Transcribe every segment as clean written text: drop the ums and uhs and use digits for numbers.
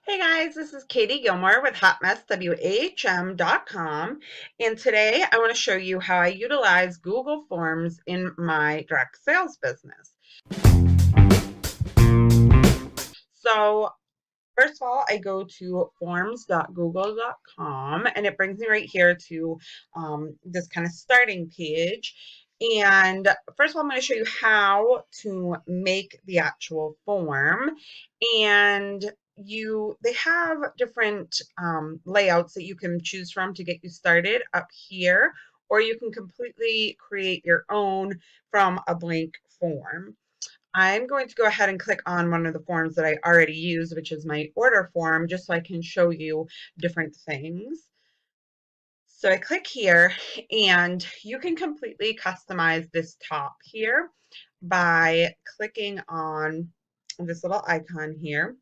Hey guys, this is Katie Gilmore with HotMessWHM.com, and today I want to show you how I utilize Google Forms in my direct sales business. So first of all, I go to forms.google.com and it brings me right here to this kind of starting page. And first of all, I'm going to show you how to make the actual form. And they have different layouts that you can choose from to get you started up here, or you can completely create your own from a blank form. I'm going to go ahead and click on one of the forms that I already use, which is my order form, just so I can show you different things. So I click here, and you can completely customize this top here by clicking on this little icon here.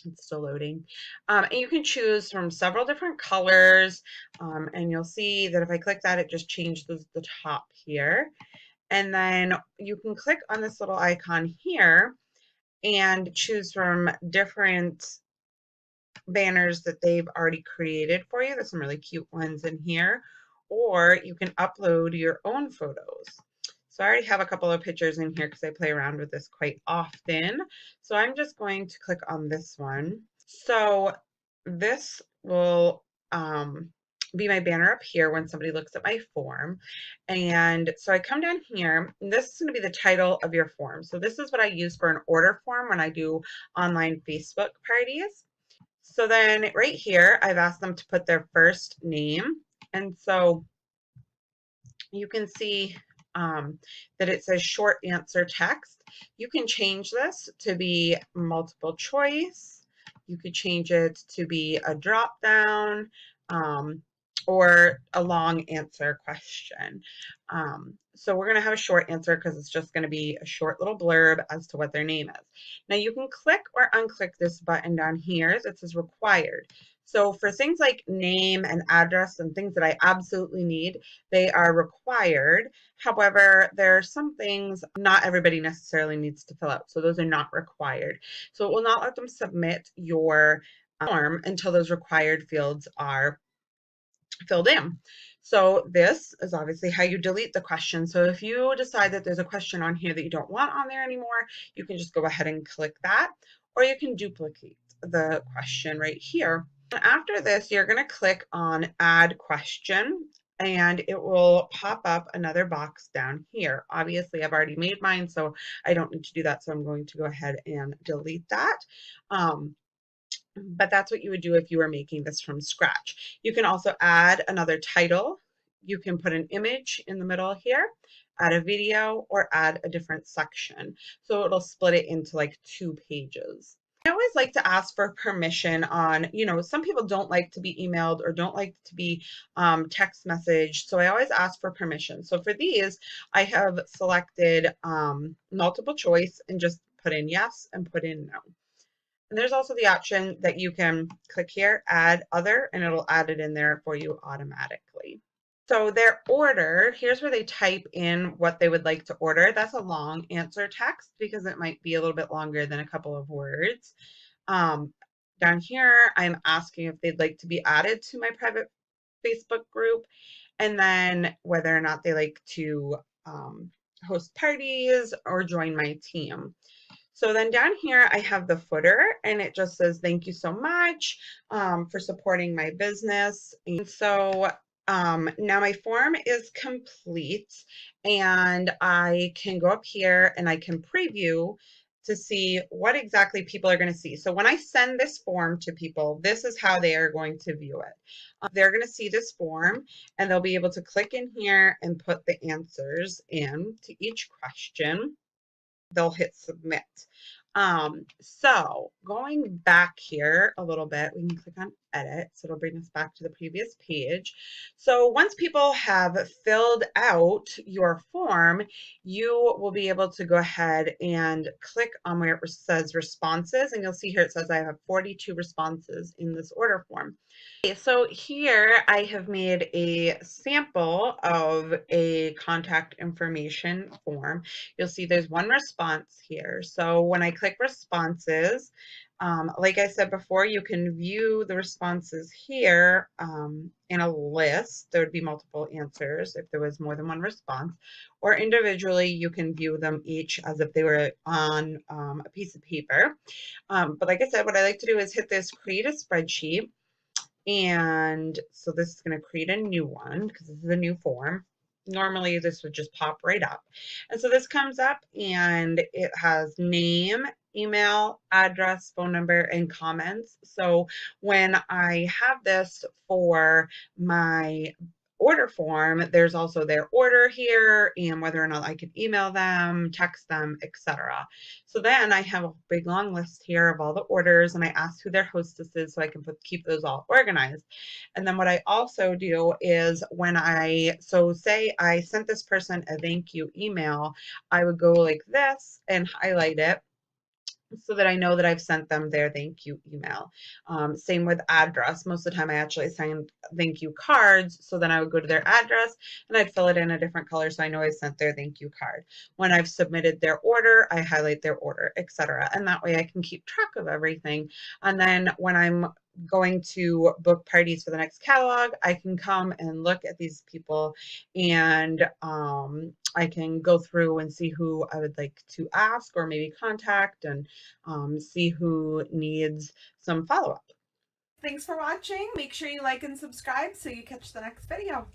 It's still loading. And you can choose from several different colors, and you'll see that if I click that, it just changes the top here. And then you can click on this little icon here and choose from different banners that they've already created for you. There's some really cute ones in here. Or you can upload your own photos. So I already have a couple of pictures in here because I play around with this quite often. So I'm just going to click on this one. So this will be my banner up here when somebody looks at my form. And so I come down here, and this is going to be the title of your form. So this is what I use for an order form when I do online Facebook parties. So then right here, I've asked them to put their first name. And so you can see that it says short answer text. You can change this to be multiple choice. You could change it to be a drop down or a long answer question. So we're going to have a short answer because it's just going to be a short little blurb as to what their name is. Now you can click or unclick this button down here that says required. So for things like name and address and things that I absolutely need, they are required. However, there are some things not everybody necessarily needs to fill out. So those are not required. So it will not let them submit your form until those required fields are filled in. So this is obviously how you delete the question. So if you decide that there's a question on here that you don't want on there anymore, you can just go ahead and click that, or you can duplicate the question right here. And after this, you're going to click on add question, and it will pop up another box down here. Obviously, I've already made mine, so I don't need to do that. So I'm going to go ahead and delete that. But that's what you would do if you were making this from scratch. You can also add another title. You can put an image in the middle here, add a video, or add a different section. So it'll split it into like 2 pages. I always like to ask for permission on, some people don't like to be emailed or don't like to be text messaged. So I always ask for permission. So for these, I have selected multiple choice and just put in yes and put in no. And there's also the option that you can click here, add other, and it'll add it in there for you automatically. So their order, here's where they type in what they would like to order. That's a long answer text because it might be a little bit longer than a couple of words. Down here, I'm asking if they'd like to be added to my private Facebook group, and then whether or not they like to host parties or join my team. So then down here, I have the footer, and it just says, thank you so much for supporting my business. And so now my form is complete, and I can go up here and I can preview to see what exactly people are going to see. So when I send this form to people, this is how they are going to view it. They're going to see this form, and they'll be able to click in here and put the answers in to each question. They'll hit submit. So going back here a little bit, we can click on edit. So it'll bring us back to the previous page. So once people have filled out your form, you will be able to go ahead and click on where it says responses. And you'll see here it says I have 42 responses in this order form. Okay, so here I have made a sample of a contact information form. You'll see there's one response here. So when I click responses, Like I said before, you can view the responses here in a list. There would be multiple answers if there was more than one response, or individually, you can view them each as if they were on a piece of paper. But like I said, what I like to do is hit this create a spreadsheet. And so this is going to create a new one because this is a new form. Normally this would just pop right up. And so this comes up and it has name, email, address, phone number, and comments. So when I have this for my order form, there's also their order here and whether or not I could email them, text them, etc. So then I have a big long list here of all the orders and I ask who their hostess is so I can keep those all organized. And then what I also do is when so say I sent this person a thank you email, I would go like this and highlight it so that I know that I've sent them their thank you email. Same with address. Most of the time I actually send thank you cards. So then I would go to their address and I'd fill it in a different color so I know I sent their thank you card. When I've submitted their order, I highlight their order, etc. And that way I can keep track of everything. And then when I'm going to book parties for the next catalog, I can come and look at these people and I can go through and see who I would like to ask or maybe contact and see who needs some follow-up. Thanks for watching. Make sure you like and subscribe so you catch the next video.